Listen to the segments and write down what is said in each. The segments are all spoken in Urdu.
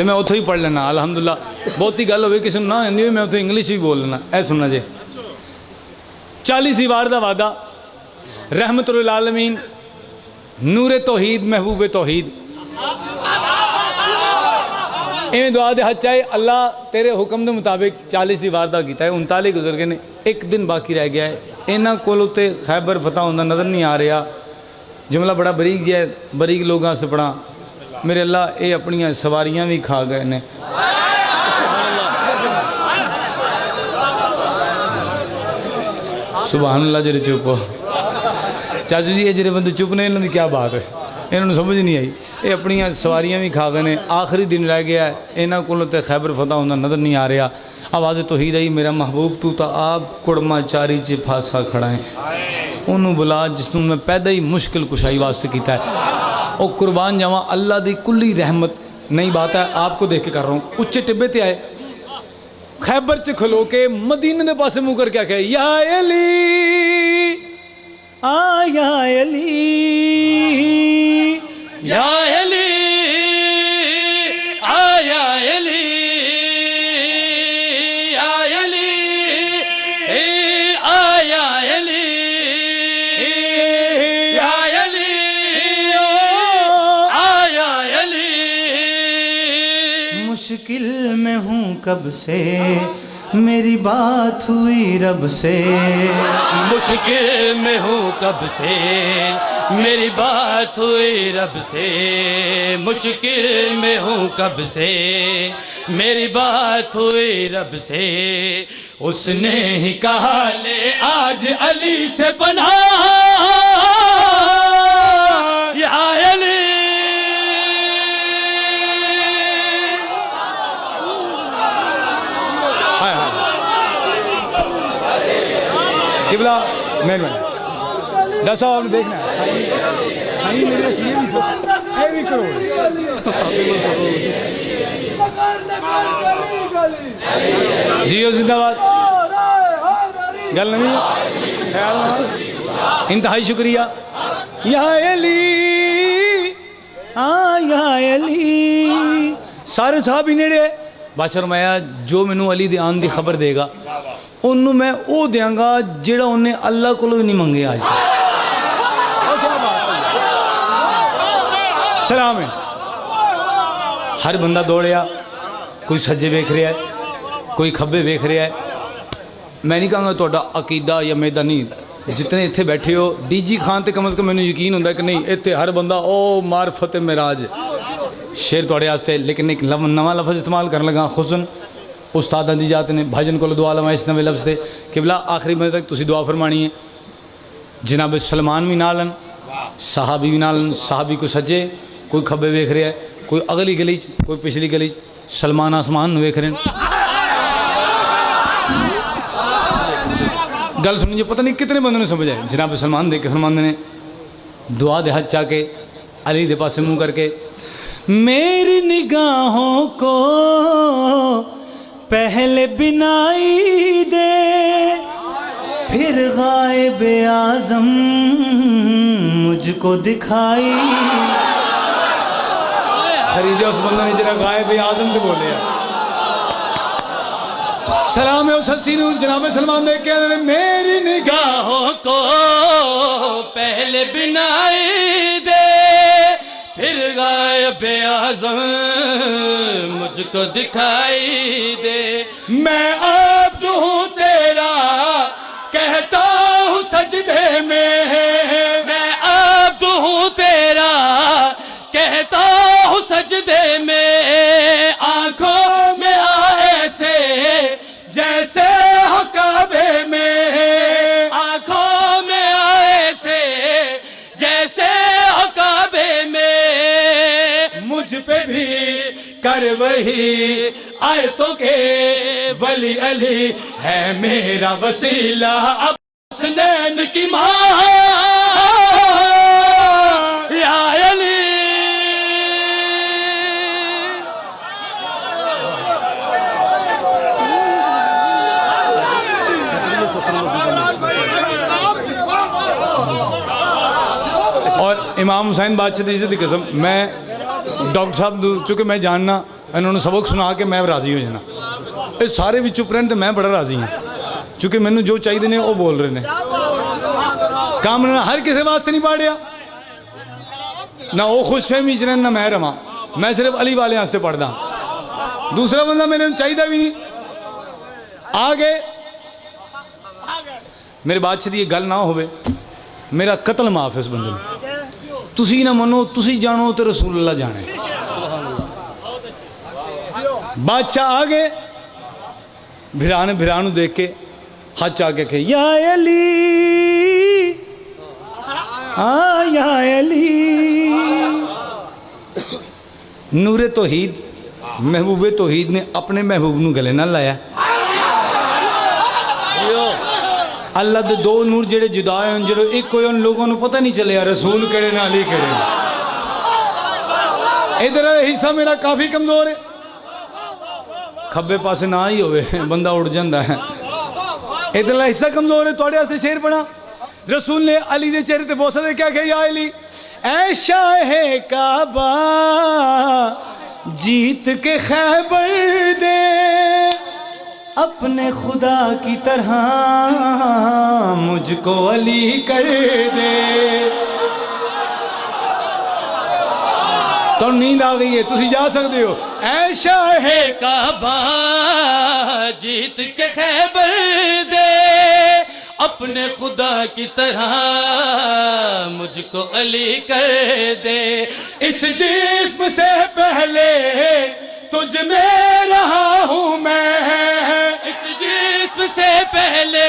تو میں اتوں ہی پڑھ لینا الحمدللہ. بہتی گل ہوئی کسی نہ آتی میں اتنے انگلش بھی بول لینا. اے سننا جی 40 دیوار دا وعدہ رحمت للعالمین نور توحید محبوب توحید ایویں دعا دے حد چاہے اللہ تیرے حکم دے مطابق 40 دیوار دا کیتا ہے. 39 گزر گئے نے, ایک دن باقی رہ گیا ہے. انہاں کولوں تے خیبر فتح ہوندا نظر نہیں آ رہا. جملہ بڑا بریک جی ہے, بریک لوگاں سے پڑھا. میرے اللہ اے اپنی سواریاں بھی کھا گئے نے. سبحان اللہ. جڑے چپ چاچو جی یہ جڑے بندے چپ نے انہوں کی کیا بات ہے, انہوں نے سمجھ نہیں آئی. یہ اپنی سواریاں بھی کھا گئے نے. آخری دن رہ گیا ہے, انہاں کولوں تے خیبر فتح ہوندا نظر نہیں آ رہا. آواز توحید آئی میرا محبوب تو تا آپ کڑما چاری چ پھاسا کھڑا ہے. انہوں بلا جس میں پیدا ہی مشکل کشائی واسطے کیتا ہے. او قربان جاواں اللہ دی کلی رحمت نہیں بات ہے, آپ کو دیکھ کے کر رہا ہوں. اچھے ٹبے تے آئے خیبر سے کھلو کے مدینے دے پاسے منہ کر کیا کہے, یا علی یا علی یا علی یا علی یا علی یا علی یا علی یا علی. مشکل میں ہوں کب سے میری بات ہوئی رب سے. مشکل میں ہوں کب سے میری بات ہوئی رب سے. مشکل میں ہوں کب سے میری بات ہوئی رب سے. اس نے ہی کہا لے آج علی سے پناہ یا علی. قبلہ مہربانی ڈاکٹر صاحب آپ نے دیکھنا ہے جی زندہ باد. گل نہیں خیال انتہائی شکریہ. یا علی یا علی. سارے صاحب ہی نیڑے بادشاہ فرمایا جو مینوں علی دے آن دی خبر دے گا انہوں میں او دیاں گا جڑا انہیں اللہ کو نہیں منگے. آج سلام ہے. ہر بندہ دوڑیا, کوئی سجے ویکھ رہا ہے, کوئی کھبے ویکھ رہا ہے. میں نہیں کہاں گا توڑا عقیدہ یا میدہ نہیں, جتنے اتھے بیٹھے ہو ڈی جی خان تے کم از کم میں نے یقین ہوندہ کہ نہیں اتھے ہر بندہ او معرفت معراج شیر توڑے آستے. لیکن ایک نواں لفظ استعمال کرنے لگا خصن استاد دی جاتے نے بھاجن کو دعا لواں اس نویں لفظ سے. قبلہ آخری بندے تک تسی دعا فرمانی ہے. جناب سلمان بھی نالن, صحابی بھی نالن. صحابی کو سجے, کوئی کھبے ویکھ رہا ہے, کوئی اگلی گلی کوئی پچھلی گلی. سلمان آسمان ویکھ رہے ہیں. گل سنیے, پتہ نہیں کتنے بندوں نے سمجھ آئے. جناب سلمان دیکھ کے فرماندے نے دعا دے ہاتھ چاہ کے علی دے پاس منہ کر کے میری نگاہوں کو پہلے بنائی دے پھر غائب اعظم مجھ کو دکھائی. خریدے اس بندہ نے جنہا غائب اعظم تے بولے ہیں. سلام ہے اس حسین جناب سلمان دے کہ میری نگاہوں کو پہلے بنائی دے پھر غائب اعظم مجھ کو دکھائی دے. میں عبد ہوں تیرا کہتا ہوں سجدے میں, میں عبد ہوں تیرا کہتا ہوں سجدے میں. آنکھوں میں آئے سے جیسے ہو کعبے میں, آنکھوں میں آئے سے جیسے ہو کعبے میں. مجھ پہ بھی کر وہی آیتوں کے ولی علی ہے میرا وسیلہ. اب حسنین کی ماں یا علی. اور امام حسین بادشاہ دی عزت کی قسم میں ڈاکٹر صاحب چونکہ میں جاننا انہوں نے سبق سنا کے میں راضی ہو جانا. یہ سارے بھی چپ رہن تو میں بڑا راضی ہوں چونکہ مینو جو چاہیے نے وہ بول رہے ہیں. کام نے ہر کسی واسطے نہیں پڑھیا نہ وہ خوش فہمی چ رہن نہ میں رواں. میں صرف علی والے واسطے پڑھدا. دوسرا بندہ میرے چاہیے بھی نہیں. آگے میرے بادشاہ یہ گل نہ ہوئے میرا قتل معاف اس بندے تسی نہ منو تسی جانو تو رسول اللہ جانے. بادشاہ آگے بھرانو دیکھ کے ہاتھ چاہ کے کہ یا علی یا علی. نور توحید محبوب توحید نے اپنے محبوب نو گلے نہ لایا. اللہ دے دو نور جڑے جدا ہیں جڑے ایک ہوئے ان لوگوں نے پتہ نہیں چلے رسول کہڑے نہ علی کہڑے. ادھر حصہ میرا کافی کمزور ہے. کھبے پاسے نہ ہی ہوئے بندہ اڑ جاندہ ہے. ادھر حصہ کمزور ہے. توڑے سے شیر پڑھا رسول نے علی دے چہرے تے بوسہ دے کیا کہ یا علی اے شاہ کعبہ جیت کے خیبر دے اپنے خدا کی طرح مجھ کو علی کر دے. تو نیند آ گئی ہے تسی جا سکتے ہو. اے شاہ کعبہ جیت کے خیبر دے اپنے خدا کی طرح مجھ کو علی کر دے. اس جسم سے پہلے تجھ میں رہا ہوں میں. اس جسم سے پہلے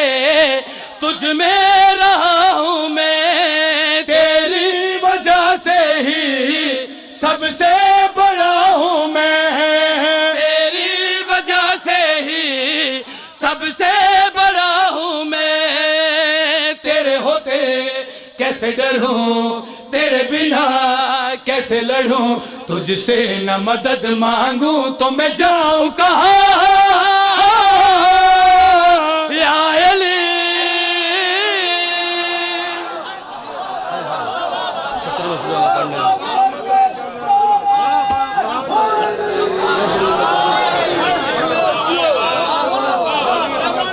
تجھ میں رہا ہوں میں. تیری وجہ سے ہی سب سے بڑا ہوں میں. تیری وجہ سے ہی سب سے بڑا ہوں میں. تیرے ہوتے کیسے ڈروں تیرے بنا کیسے لڑوں. تجھ سے نہ مدد مانگوں تو میں جاؤں کہاں. یا علی